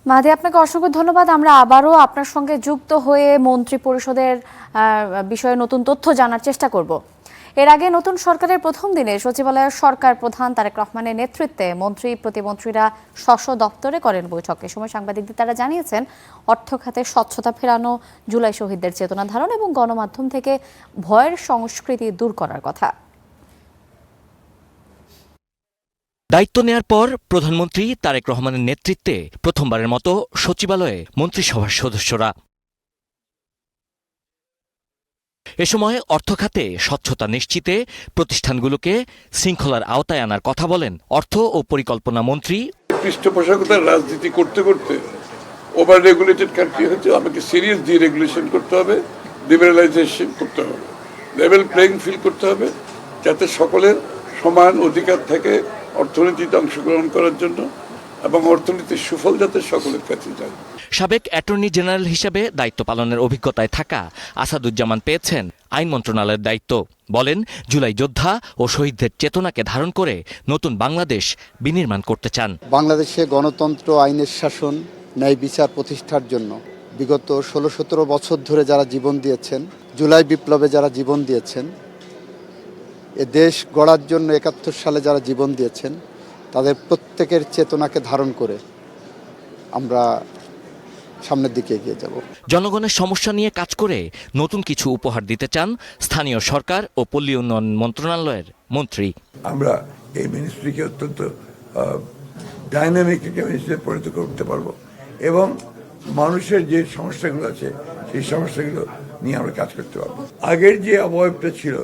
মাহাদি, আপনাকে অসংখ্য ধন্যবাদ। আমরা আবারও আপনার সঙ্গে যুক্ত হয়ে মন্ত্রী পরিষদের বিষয়ে নতুন তথ্য জানার চেষ্টা করব। এর আগে নতুন সরকারের প্রথম দিনে সচিবালয়ের সরকার প্রধান তারেক রহমানের নেতৃত্বে মন্ত্রী প্রতিমন্ত্রীরা স্ব দপ্তরে করেন বৈঠক। এ সময় সাংবাদিকদের তারা জানিয়েছেন, অর্থ খাতে স্বচ্ছতা ফেরানো, জুলাই শহীদদের চেতনা ধারণ এবং গণমাধ্যম থেকে ভয়ের সংস্কৃতি দূর করার কথা। দায়িত্ব নেয়ার পর প্রধানমন্ত্রী তারেক রহমানের নেতৃত্বে প্রথমবারের মতো সচিবালয়ে মন্ত্রিসভার সদস্যরা। এ সময় অর্থ খাতে স্বচ্ছতা নিশ্চিতে প্রতিষ্ঠানগুলোকে শৃঙ্খলার আওতায় আনার কথা বলেন অর্থ ও পরিকল্পনা মন্ত্রী। পৃষ্ঠপোষকতার রাজনীতি করতে করতে ওভার রেগুলেটেড কান্ট্রি হচ্ছে, আমাকে সিরিয়াস ডিরেগুলেশন করতে হবে, লিবারালাইজেশন করতে হবে, লেভেল প্লেইং ফিল্ড করতে হবে, যাতে সকলের সমান অধিকার থাকে অর্থনীতিতে অংশগ্রহণ করার জন্য এবং অর্থনীতির সুফল যাতে সকলের কাছে যায়। সাবেক অ্যাটর্নি জেনারেল হিসেবে দায়িত্ব পালনের অভিজ্ঞতায় থাকা আসাদুজ্জামান পেয়েছেন আইন মন্ত্রণালয়ের দায়িত্ব। বলেন, জুলাই যোদ্ধা ও শহীদদের চেতনাকে ধারণ করে নতুন বাংলাদেশ বিনির্মাণ করতে চান। বাংলাদেশে গণতন্ত্র, আইনের শাসন, ন্যায় বিচার প্রতিষ্ঠার জন্য বিগত 16-17 বছর ধরে যারা জীবন দিয়েছেন, জুলাই বিপ্লবে যারা জীবন দিয়েছেন, এ দেশ গড়ার জন্য 71 সালে যারা জীবন দিয়েছেন, তাদের প্রত্যেকের চেতনাকে ধারণ করে আমরা সামনের দিকে এগিয়ে যাব। জনগণের সমস্যা নিয়ে কাজ করে নতুন কিছু উপহার দিতে চান স্থানীয় সরকার ও পল্লী উন্নয়ন মন্ত্রণালয়ের মন্ত্রী। আমরা এই মিনিস্ট্রিকে অত্যন্ত ডাইনামিক একটা মিনিস্ট্রিতে পরিণত করতে পারবো এবং মানুষের যে সমস্যাগুলো আছে সেই সমস্যাগুলো নিয়ে আমরা কাজ করতে পারবো। আগের যে অবয়বটা ছিল,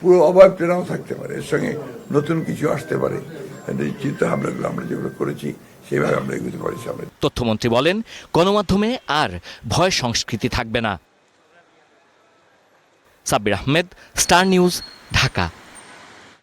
পুরো অবয়বটা নাও থাকতে পারে, এর সঙ্গে নতুন কিছু আসতে পারে। চিন্তা ভাবনাগুলো আমরা যেগুলো করেছি সেভাবে আমরা এগোতে পারি সামনে। তথ্যমন্ত্রী বলেন, গণমাধ্যমে আর ভয় সংস্কৃতি থাকবে না। Sabbir Ahmed, star news, Dhaka.